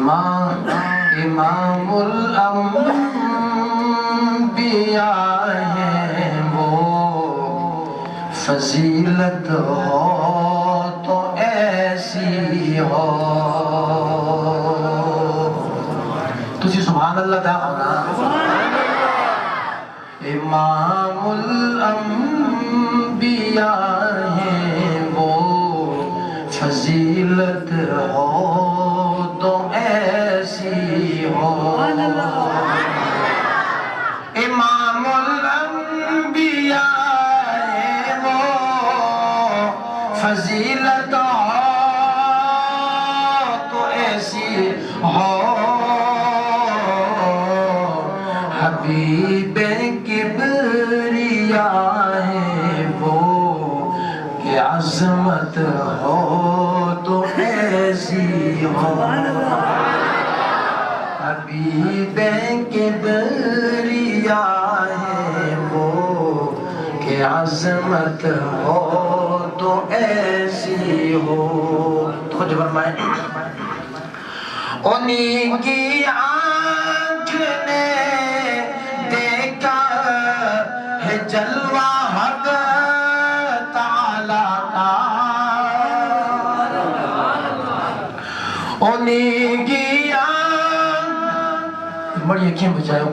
امام الانبیاء ہیں وہ، فضیلت ہو تو ایسی ہو. تسی سبحان اللہ دا ہونا. امام الانبیاء ہیں وہ، فضیلت ہو تو ایسی ہو. امام الانبیاء ہیں وہ، فضیلت ہو تو ایسی ہو. حبیب کبریاء ہے وہ، کہ عظمت ہو تو ایسی ہو. حبیب کبریاء ہے وہ، کہ عظمت ہو تو ایسی ہو. تو جو فرمائے انہی کی آنکھ نے دیکھا ہے جلوہ حق تعالیٰ کا. انہی کی آنکھ بڑی اکھیں بچائے ہو.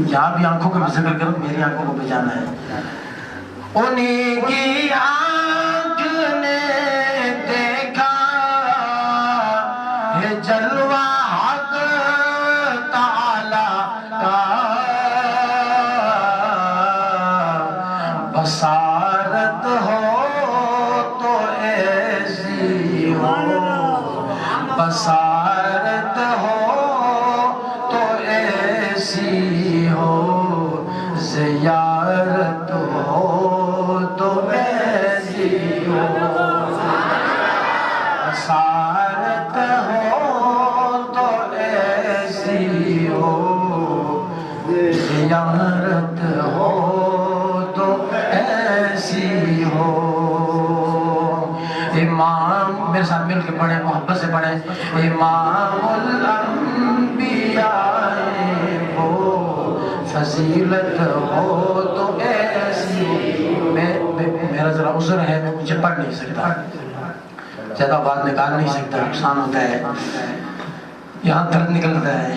یہاں بھی آنکھوں کا بھی ذکر کرو، میری آنکھوں کو بچانا ہے. انہی کی آنکھ نے دیکھا ہے جلوہ حق تعالیٰ کا. بصارت ہو تو ایسی ہو، بصارت ہو تو ایسی ہو. زیارت ہو تو ایسی ہو. بصارت ہو تو ایسی ہو، زیارت ہو تو ایسی ہو. امام میرے ساتھ مل کے پڑھیں، محبت سے پڑھیں. امام الانبیاء وہ، فضیلت ہو تو ایسی. میرا ذرا عذر ہے، میں مجھے پڑھ نہیں سکتا، زیادہ بات نکال نہیں سکتا، نقصان ہوتا ہے، یہاں درد نکلتا ہے.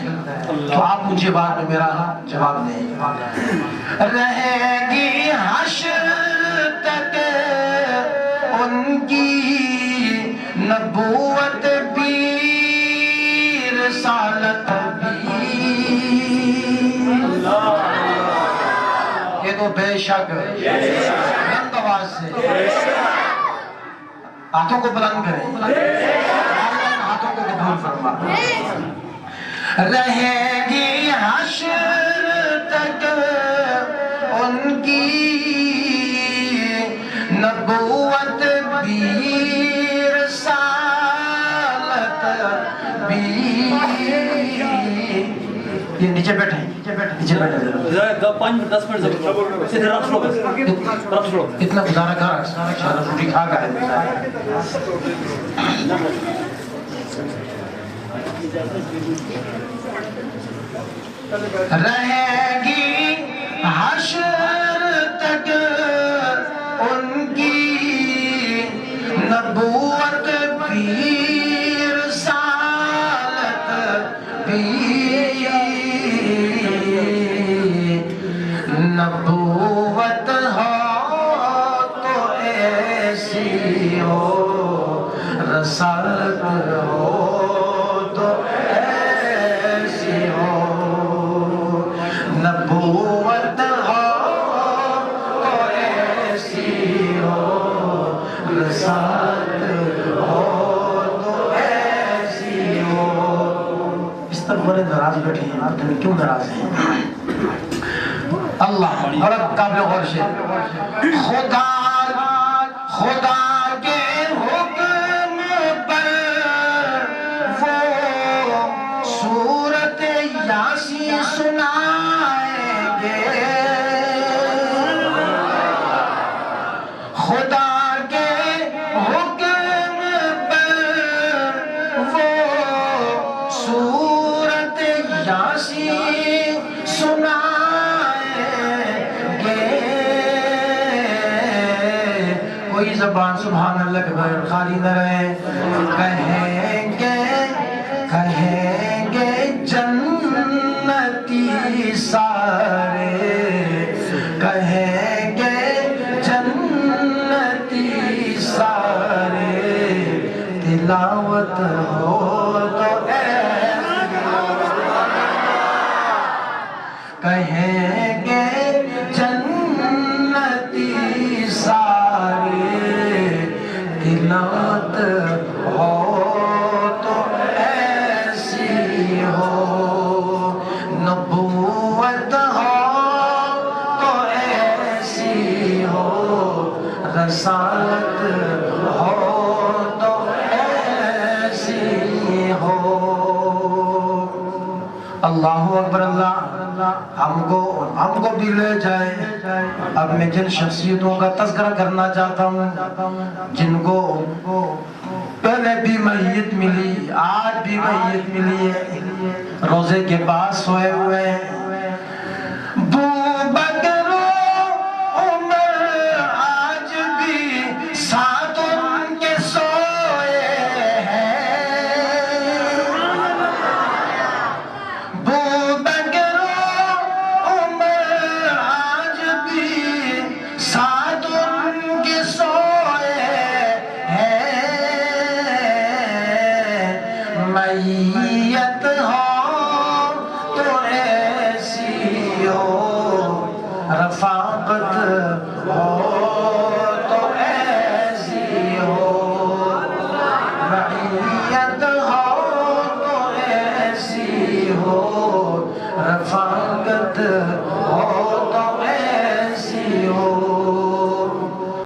تو آپ مجھے بعد میں میرا جواب دیں. رہے گی حشر تک ان کی نبوت بھی، رسالت بھی. یہ تو بے شک بلند آواز سے ہاتھوں کو بلند کریں، ہاتھوں کو قبول فرما. رہے گی حشر تک ان کی نبوت بھی، رسالت بھی. یہ نیچے بیٹھیں، نیچے بیٹھیں ذرا 5-10 منٹ اتنا گزارا کر روٹی کھا کر ہے. رہے گی حشر تک ان کی نبوت بھی، رسالت بھی. نبوت ہو تو ایسی ہو، رسالت ہو تو ایسی ہو. نبوت ہو تو ایسی ہو، رسالت ہو تو ایسی ہو. اس طرح بڑے ناراض بیٹھے ہیں، آپ کیوں ناراض ہیں؟ اللہ اور قابل غور سے خدا کے حکم پر وہ سورت یاسین سنائیں گے. خدا کے حکم پر وہ زبان سبحان اللہ کے بغیر خالی نہ رہے. کہیں گے جنتی سارے, کہیں گے جنتی سارے, تلاوت ہو تو کہیں گے جنتی سارے, تلاوت ہو تو ایسی ہو, نبوت ہو تو ایسی ہو, رسالت ہو تو ایسی ہو. اللہ اکبر. اللہ ہم کو بھی لے جائے. اب میں جن شخصیتوں کا تذکرہ کرنا چاہتا ہوں جن کو پہلے بھی میت ملی, آج بھی میت ملی ہے, روزے کے پاس سوئے ہوئے ہیں. بکر و عمر آج بھی ساتھ ان کے سوئے ہیں. بکر و عمر آج بھی ساتھ ان کے سوئے ہیں. میت ہو تو ایسی ہو, رفاقت ہو تو ایسی ہو, معیت ہو تو ایسی ہو, رفاقت